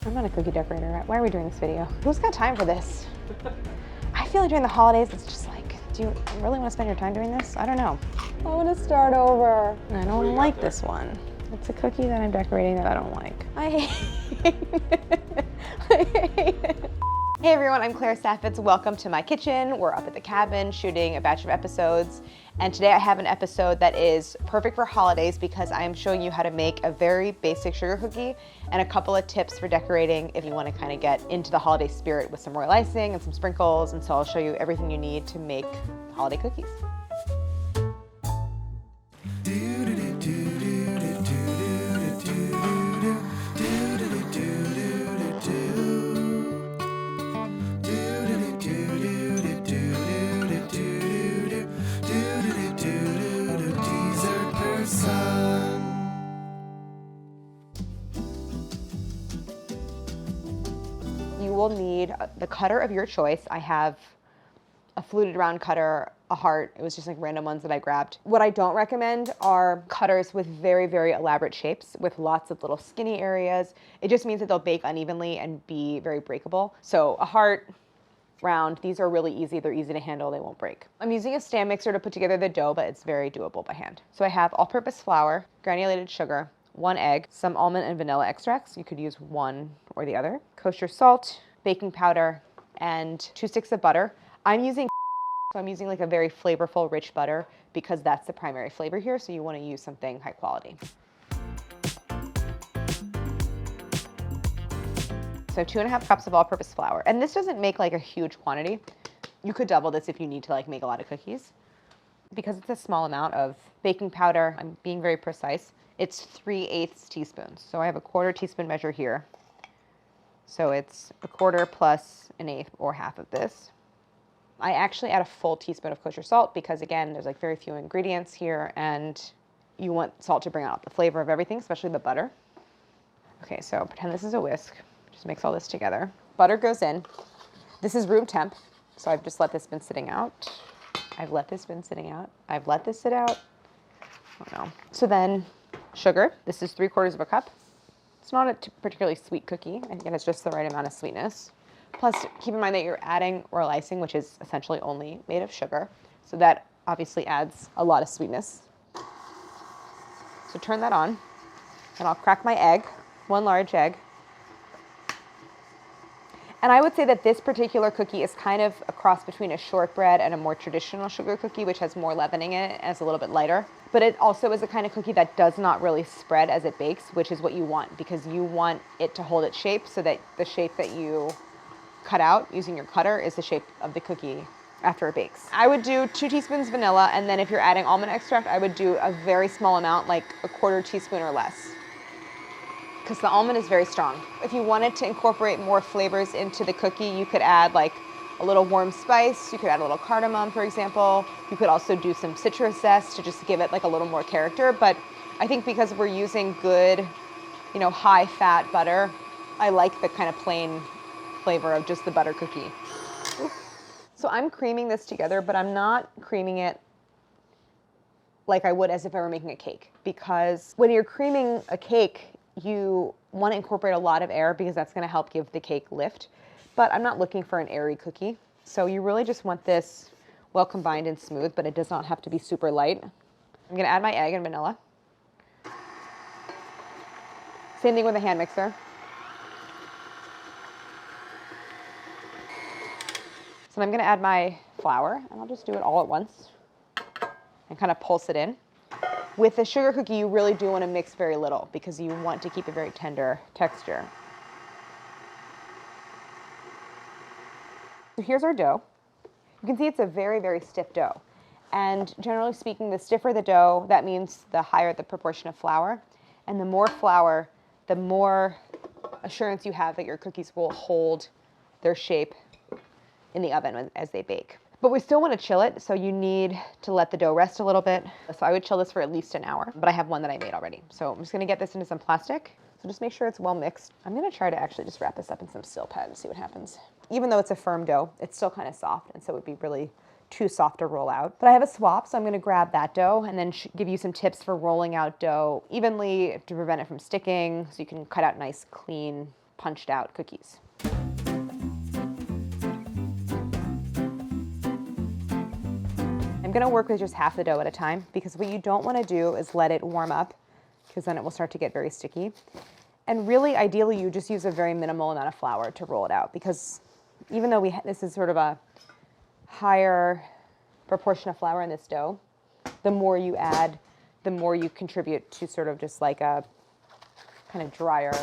I'm not a cookie decorator. Why are we doing this video? Who's got time for this? I feel like during the holidays, it's just like, do you really want to spend your time doing this? I don't know. I want to start over. I don't like this one. It's a cookie that I'm decorating that I don't like. I hate it. I hate it. Hey everyone, I'm Saffitz. Welcome to my kitchen. We're up at the cabin shooting a batch of episodes. And today I have an episode that is perfect for holidays because I am showing you how to make a very basic sugar cookie and a couple of tips for decorating if you want to kind of get into the holiday spirit with some royal icing and some sprinkles. And so I'll show you everything you need to make holiday cookies. You will need the cutter of your choice. I have a fluted round cutter, a heart. It was just like random ones that I grabbed. What I don't recommend are cutters with very, very elaborate shapes with lots of little skinny areas. It just means that they'll bake unevenly and be very breakable. So a heart, round, these are really easy. They're easy to handle, they won't break. I'm using a stand mixer to put together the dough, but it's very doable by hand. So I have all-purpose flour, granulated sugar, 1 egg, some almond and vanilla extracts. You could use one or the other. Kosher salt, baking powder, and 2 sticks of butter. I'm using like a very flavorful, rich butter because that's the primary flavor here, so you want to use something high quality. So 2.5 cups of all-purpose flour. And this doesn't make like a huge quantity. You could double this if you need to like make a lot of cookies. Because it's a small amount of baking powder, I'm being very precise, it's 3/8 teaspoons. So I have a 1/4 teaspoon measure here. So it's 1/4 plus 1/8 or half of this. I actually add a full teaspoon of kosher salt because again, there's like very few ingredients here and you want salt to bring out the flavor of everything, especially the butter. Okay, so pretend this is a whisk. Just mix all this together. Butter goes in. This is room temp, so I've just let this been sitting out. I've let this sit out. Oh no. So then sugar. This is 3/4 cup. It's not a particularly sweet cookie. I think it's just the right amount of sweetness. Plus, keep in mind that you're adding royal icing, which is essentially only made of sugar. So that obviously adds a lot of sweetness. So turn that on, and I'll crack my egg, 1 large egg. And I would say that this particular cookie is kind of a cross between a shortbread and a more traditional sugar cookie, which has more leavening in it and is a little bit lighter. But it also is a kind of cookie that does not really spread as it bakes, which is what you want because you want it to hold its shape so that the shape that you cut out using your cutter is the shape of the cookie after it bakes. I would do 2 teaspoons vanilla, and then if you're adding almond extract, I would do a very small amount, like a 1/4 teaspoon or less, because the almond is very strong. If you wanted to incorporate more flavors into the cookie, you could add like a little warm spice. You could add a little cardamom, for example. You could also do some citrus zest to just give it like a little more character. But I think because we're using good, high fat butter, I like the kind of plain flavor of just the butter cookie. So I'm creaming this together, but I'm not creaming it like I would as if I were making a cake. Because when you're creaming a cake, you want to incorporate a lot of air because that's going to help give the cake lift. But I'm not looking for an airy cookie. So you really just want this well combined and smooth, but it does not have to be super light. I'm going to add my egg and vanilla. Same thing with a hand mixer. So I'm going to add my flour, and I'll just do it all at once and kind of pulse it in. With a sugar cookie, you really do want to mix very little because you want to keep a very tender texture. So here's our dough. You can see it's a very, very stiff dough. And generally speaking, the stiffer the dough, that means the higher the proportion of flour. And the more flour, the more assurance you have that your cookies will hold their shape in the oven as they bake. But we still want to chill it, so you need to let the dough rest a little bit. So I would chill this for at least an hour, but I have one that I made already. So I'm just going to get this into some plastic. So just make sure it's well mixed. I'm going to try to actually just wrap this up in some steel pad and see what happens. Even though it's a firm dough, it's still kind of soft, and so it would be really too soft to roll out. But I have a swap, so I'm going to grab that dough and then give you some tips for rolling out dough evenly to prevent it from sticking, so you can cut out nice, clean punched out cookies. I'm gonna work with just half the dough at a time because what you don't wanna do is let it warm up because then it will start to get very sticky. And really, ideally, you just use a very minimal amount of flour to roll it out because even though this is sort of a higher proportion of flour in this dough, the more you add, the more you contribute to sort of just like a kind of drier,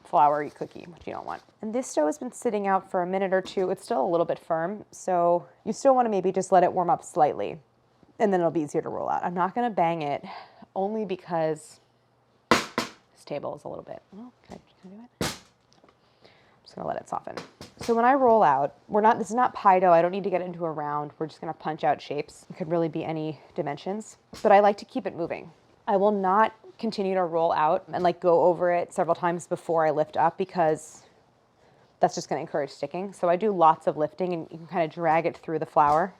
floury cookie, which you don't want. And this dough has been sitting out for a minute or two. It's still a little bit firm, so you still want to maybe just let it warm up slightly, and then it'll be easier to roll out. I'm not going to bang it, only because this table is a little bit, oh, can I do it? I'm just going to let it soften. So when I roll out, this is not pie dough. I don't need to get it into a round. We're just going to punch out shapes. It could really be any dimensions, but I like to keep it moving. I will not continue to roll out and like go over it several times before I lift up because that's just going to encourage sticking. So I do lots of lifting and you can kind of drag it through the flour.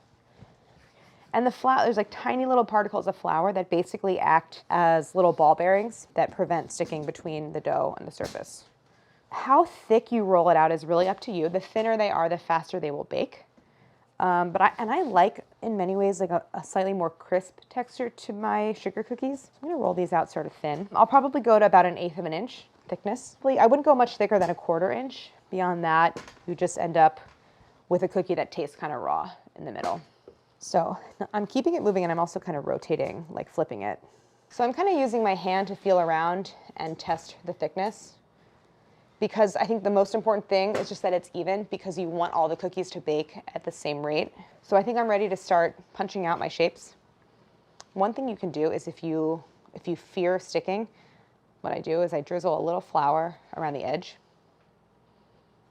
And the flour, there's like tiny little particles of flour that basically act as little ball bearings that prevent sticking between the dough and the surface. How thick you roll it out is really up to you. The thinner they are, the faster they will bake. But I like, in many ways, like a slightly more crisp texture to my sugar cookies. So I'm gonna roll these out sort of thin. I'll probably go to about 1/8 of an inch thickness. I wouldn't go much thicker than 1/4 inch. Beyond that, you just end up with a cookie that tastes kind of raw in the middle. So I'm keeping it moving and I'm also kind of rotating, like flipping it. So I'm kind of using my hand to feel around and test the thickness, because I think the most important thing is just that it's even, because you want all the cookies to bake at the same rate. So I think I'm ready to start punching out my shapes. One thing you can do is if you fear sticking, what I do is I drizzle a little flour around the edge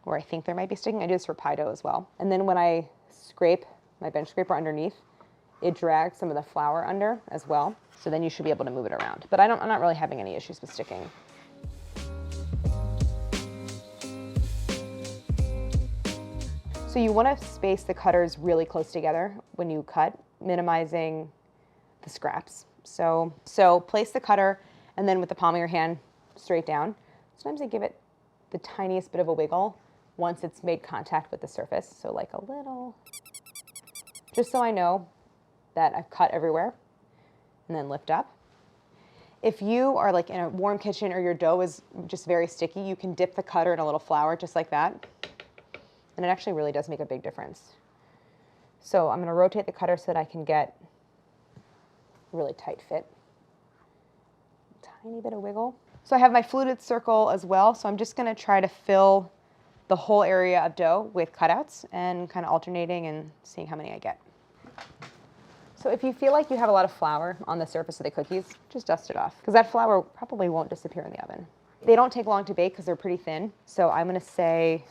where I think there might be sticking. I do this for pie dough as well. And then when I scrape my bench scraper underneath, it drags some of the flour under as well. So then you should be able to move it around. But I'm not really having any issues with sticking. So you want to space the cutters really close together when you cut, minimizing the scraps. So place the cutter and then with the palm of your hand straight down. Sometimes I give it the tiniest bit of a wiggle once it's made contact with the surface. So like a little, just so I know that I've cut everywhere, and then lift up. If you are like in a warm kitchen or your dough is just very sticky, you can dip the cutter in a little flour just like that. And it actually really does make a big difference. So I'm going to rotate the cutter so that I can get a really tight fit. Tiny bit of wiggle. So I have my fluted circle as well. So I'm just going to try to fill the whole area of dough with cutouts and kind of alternating and seeing how many I get. So if you feel like you have a lot of flour on the surface of the cookies, just dust it off, because that flour probably won't disappear in the oven. They don't take long to bake because they're pretty thin. So I'm going to say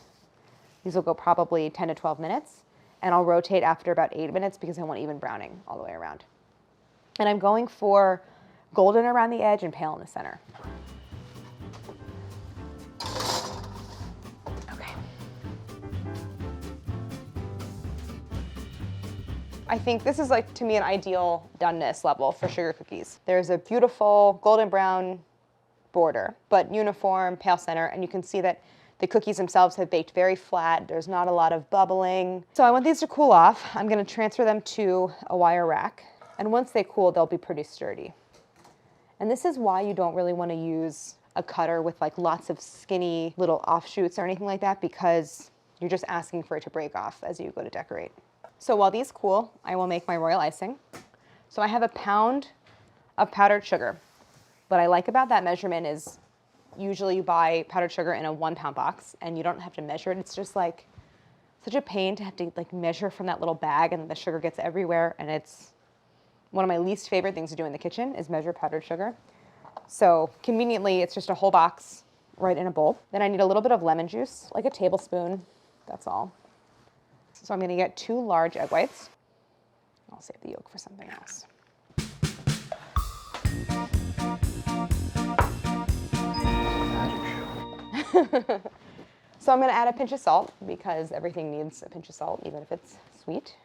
these will go probably 10 to 12 minutes, and I'll rotate after about 8 minutes because I want even browning all the way around. And I'm going for golden around the edge and pale in the center. Okay. I think this is like, to me, an ideal doneness level for sugar cookies. There's a beautiful golden brown border, but uniform, pale center, and you can see that the cookies themselves have baked very flat. There's not a lot of bubbling. So I want these to cool off. I'm going to transfer them to a wire rack. And once they cool, they'll be pretty sturdy. And this is why you don't really want to use a cutter with like lots of skinny little offshoots or anything like that, because you're just asking for it to break off as you go to decorate. So while these cool, I will make my royal icing. So I have a pound of powdered sugar. What I like about that measurement is usually you buy powdered sugar in a 1 pound box and you don't have to measure it. It's just like such a pain to have to like measure from that little bag, and the sugar gets everywhere. And it's one of my least favorite things to do in the kitchen is measure powdered sugar. So conveniently, it's just a whole box right in a bowl. Then I need a little bit of lemon juice, like a tablespoon, that's all. So I'm gonna get 2 large egg whites. I'll save the yolk for something else. So I'm going to add a pinch of salt, because everything needs a pinch of salt, even if it's sweet.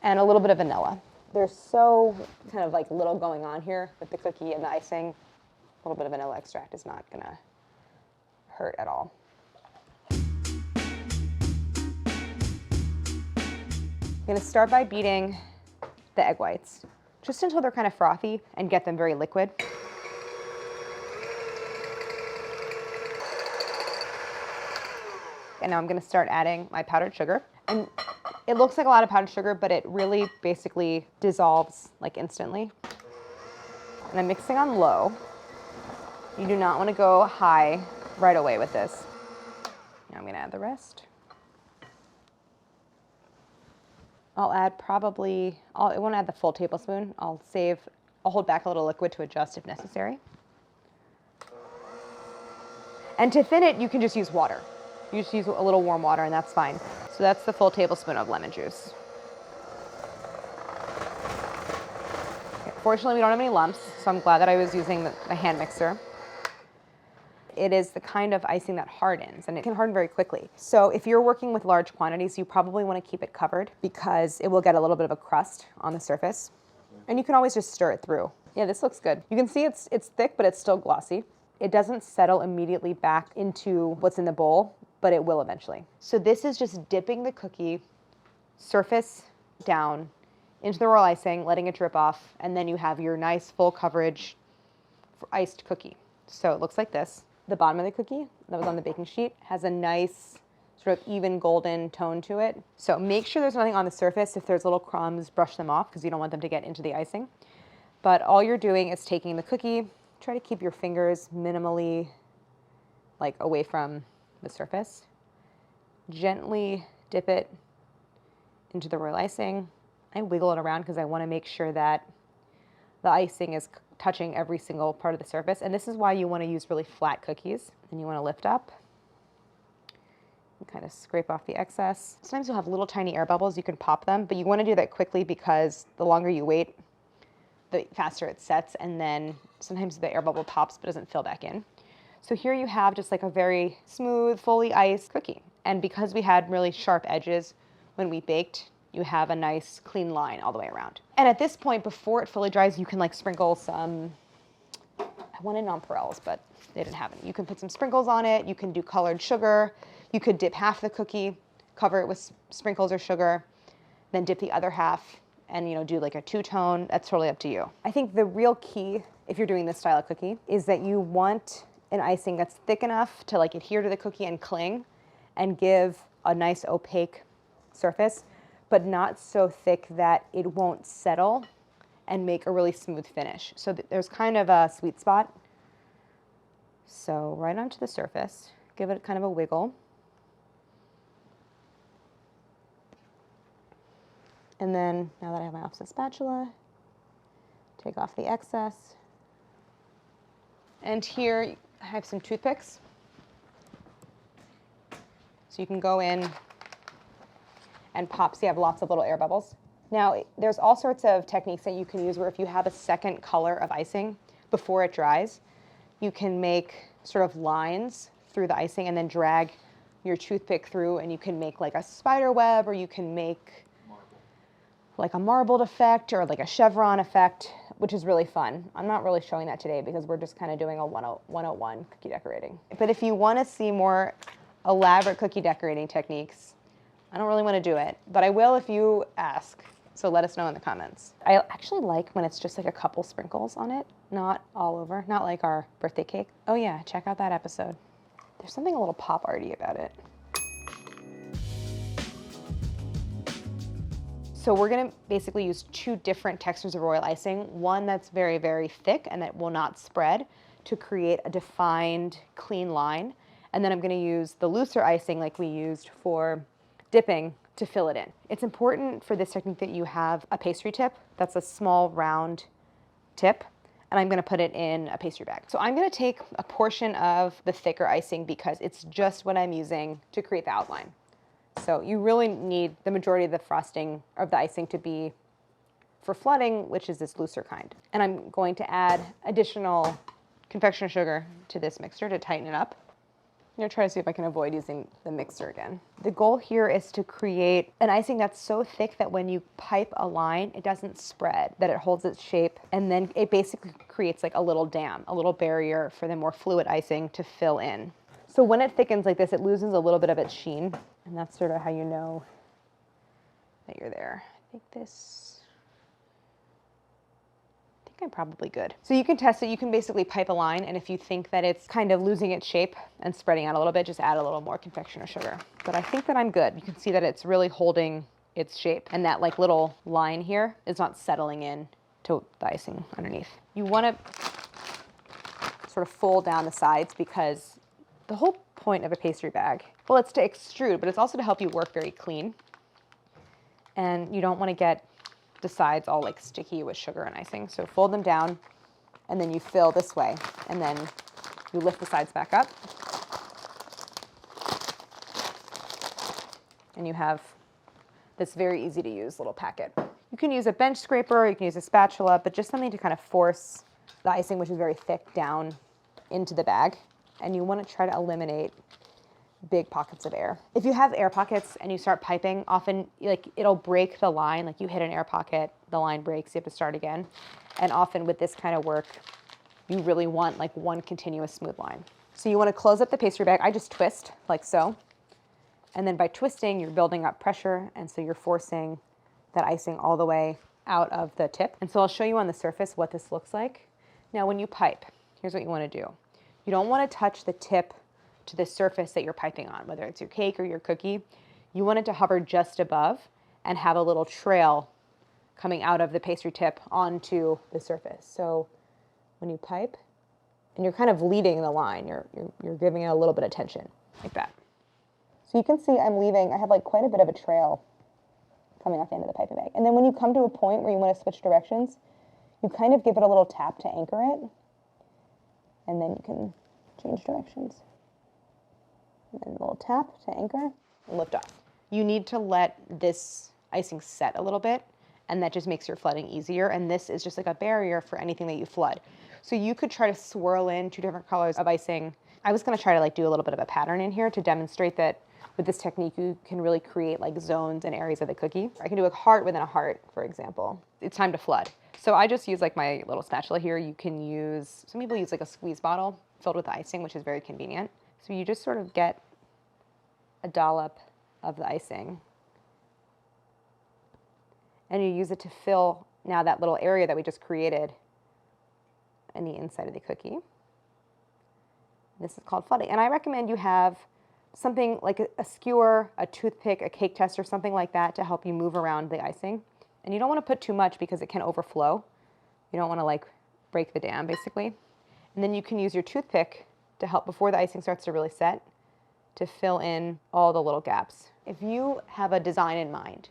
And a little bit of vanilla. There's so kind of like little going on here with the cookie and the icing. A little bit of vanilla extract is not going to hurt at all. I'm gonna start by beating the egg whites, just until they're kind of frothy and get them very liquid. And now I'm gonna start adding my powdered sugar. And it looks like a lot of powdered sugar, but it really basically dissolves like instantly. And I'm mixing on low. You do not wanna go high right away with this. Now I'm gonna add the rest. I'll add probably, I won't add the full tablespoon. I'll hold back a little liquid to adjust if necessary. And to thin it, you can just use water. You just use a little warm water and that's fine. So that's the full tablespoon of lemon juice. Okay, fortunately, we don't have any lumps, so I'm glad that I was using the hand mixer. It is the kind of icing that hardens, and it can harden very quickly. So if you're working with large quantities, you probably want to keep it covered because it will get a little bit of a crust on the surface. And you can always just stir it through. Yeah, this looks good. You can see it's thick, but it's still glossy. It doesn't settle immediately back into what's in the bowl, but it will eventually. So this is just dipping the cookie surface down into the royal icing, letting it drip off, and then you have your nice full coverage iced cookie. So it looks like this. The bottom of the cookie that was on the baking sheet has a nice sort of even golden tone to it. So make sure there's nothing on the surface. If there's little crumbs, brush them off because you don't want them to get into the icing. But all you're doing is taking the cookie, try to keep your fingers minimally like away from the surface. Gently dip it into the royal icing. I wiggle it around because I want to make sure that the icing is touching every single part of the surface. And this is why you want to use really flat cookies. And you want to lift up and kind of scrape off the excess. Sometimes you'll have little tiny air bubbles. You can pop them, but you want to do that quickly because the longer you wait, the faster it sets. And then sometimes the air bubble pops but doesn't fill back in. So here you have just like a very smooth, fully iced cookie. And because we had really sharp edges when we baked, you have a nice clean line all the way around. And at this point, before it fully dries, you can like sprinkle some, I wanted nonpareils, but they didn't have any. You can put some sprinkles on it. You can do colored sugar. You could dip half the cookie, cover it with sprinkles or sugar, then dip the other half and do like a two-tone. That's totally up to you. I think the real key, if you're doing this style of cookie, is that you want an icing that's thick enough to like adhere to the cookie and cling and give a nice opaque surface, but not so thick that it won't settle and make a really smooth finish. So there's kind of a sweet spot. So right onto the surface, give it kind of a wiggle. And then now that I have my offset spatula, take off the excess. And here I have some toothpicks. So you can go in and pop, so you have lots of little air bubbles. Now, there's all sorts of techniques that you can use where if you have a second color of icing before it dries, you can make sort of lines through the icing and then drag your toothpick through and you can make like a spider web or you can make like a marbled effect or like a chevron effect, which is really fun. I'm not really showing that today because we're just kind of doing a 101 cookie decorating. But if you want to see more elaborate cookie decorating techniques, I don't really want to do it, but I will if you ask. So let us know in the comments. I actually like when it's just like a couple sprinkles on it, not all over, not like our birthday cake. Oh yeah, check out that episode. There's something a little pop arty about it. So we're gonna basically use two different textures of royal icing. One that's very, very thick and that will not spread to create a defined, clean line. And then I'm gonna use the looser icing like we used for dipping to fill it in. It's important for this technique that you have a pastry tip. That's a small round tip, and I'm gonna put it in a pastry bag. So I'm gonna take a portion of the thicker icing because it's just what I'm using to create the outline. So you really need the majority of the frosting of the icing to be for flooding, which is this looser kind. And I'm going to add additional confectioner sugar to this mixture to tighten it up. I'm gonna try to see if I can avoid using the mixer again. The goal here is to create an icing that's so thick that when you pipe a line, it doesn't spread, that it holds its shape, and then it basically creates like a little dam, a little barrier for the more fluid icing to fill in. So when it thickens like this, it loses a little bit of its sheen, and that's sort of how you know that you're there. I think I'm probably good. So you can test it. You can basically pipe a line, and if you think that it's kind of losing its shape and spreading out a little bit, just add a little more confectioner sugar. But I think that I'm good. You can see that it's really holding its shape, and that like little line here is not settling in to the icing underneath. You want to sort of fold down the sides, because the whole point of a pastry bag, well, it's to extrude, but it's also to help you work very clean. And you don't want to get the sides all like sticky with sugar and icing. So fold them down, and then you fill this way, and then you lift the sides back up, and you have this very easy to use little packet. You can use a bench scraper, you can use a spatula, but just something to kind of force the icing, which is very thick, down into the bag. And you want to try to eliminate big pockets of air. If you have air pockets and you start piping, often like it'll break the line. Like you hit an air pocket, the line breaks, you have to start again. And often with this kind of work, you really want like one continuous smooth line. So you want to close up the pastry bag. I just twist like so. And then by twisting, you're building up pressure, and so you're forcing that icing all the way out of the tip. And so I'll show you on the surface what this looks like. Now when you pipe, here's what you want to do. You don't want to touch the tip to the surface that you're piping on, whether it's your cake or your cookie. You want it to hover just above and have a little trail coming out of the pastry tip onto the surface. So when you pipe, and you're kind of leading the line, you're giving it a little bit of tension, like that. So you can see I have like quite a bit of a trail coming off the end of the piping bag. And then when you come to a point where you want to switch directions, you kind of give it a little tap to anchor it, and then you can change directions. And then a little tap to anchor and lift off. You need to let this icing set a little bit, and that just makes your flooding easier. And this is just like a barrier for anything that you flood. So you could try to swirl in 2 different colors of icing. I was going to try to like do a little bit of a pattern in here to demonstrate that with this technique you can really create like zones and areas of the cookie. I can do a heart within a heart, for example. It's time to flood. So I just use like my little spatula here. You can use, some people use like a squeeze bottle filled with icing, which is very convenient. So you just sort of get a dollop of the icing, and you use it to fill now that little area that we just created in the inside of the cookie. This is called flooding. And I recommend you have something like a skewer, a toothpick, a cake tester, something like that to help you move around the icing. And you don't want to put too much because it can overflow. You don't want to like break the dam basically. And then you can use your toothpick to help before the icing starts to really set, to fill in all the little gaps. If you have a design in mind,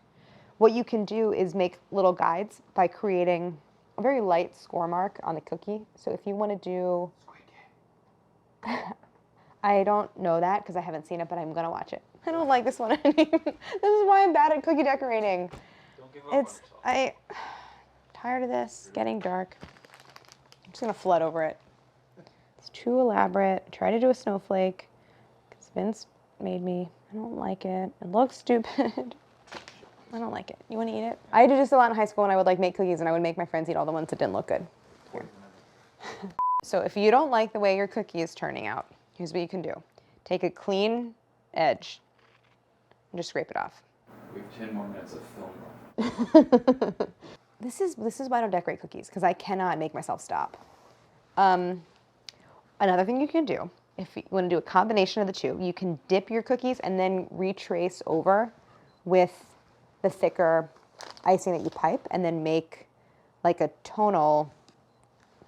what you can do is make little guides by creating a very light score mark on the cookie. So if you want to do, I don't know that because I haven't seen it, but I'm gonna watch it. I don't like this one. This is why I'm bad at cookie decorating. Don't give up on yourself. Tired of this, getting dark. I'm just gonna flood over it. It's too elaborate. I tried to do a snowflake because Vince made me. I don't like it. It looks stupid. I don't like it. You want to eat it? I had to do this a lot in high school, and I would like make cookies, and I would make my friends eat all the ones that didn't look good. Here. So if you don't like the way your cookie is turning out, here's what you can do. Take a clean edge and just scrape it off. We have 10 more minutes of film left. This is why I don't decorate cookies, because I cannot make myself stop. Another thing you can do, if you want to do a combination of the two, you can dip your cookies and then retrace over with the thicker icing that you pipe, and then make like a tonal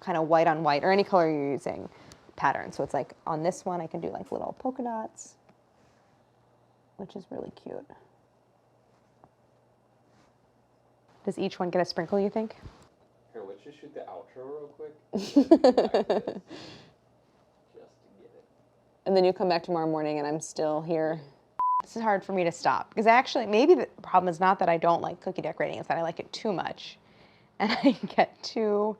kind of white on white, or any color you're using, pattern. So it's like on this one I can do like little polka dots, which is really cute. Does each one get a sprinkle, you think? Here, let's just shoot the outro real quick. Just to get it. And then you come back tomorrow morning and I'm still here. This is hard for me to stop, because actually maybe the problem is not that I don't like cookie decorating, it's that I like it too much. And I get too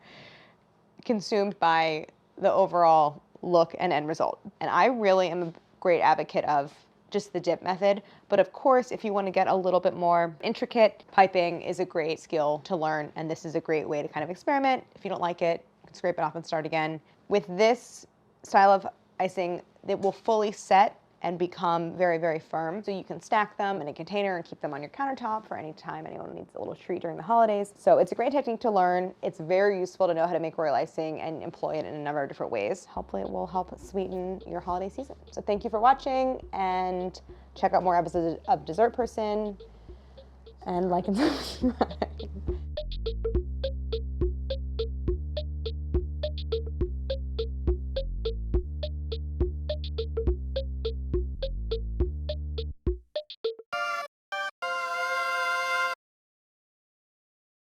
consumed by the overall look and end result. And I really am a great advocate of just the dip method. But of course, if you want to get a little bit more intricate, piping is a great skill to learn. And this is a great way to kind of experiment. If you don't like it, you can scrape it off and start again. With this style of icing that will fully set and become very, very firm. So you can stack them in a container and keep them on your countertop for any time anyone needs a little treat during the holidays. So it's a great technique to learn. It's very useful to know how to make royal icing and employ it in a number of different ways. Hopefully it will help sweeten your holiday season. So thank you for watching, and check out more episodes of Dessert Person, and like and subscribe.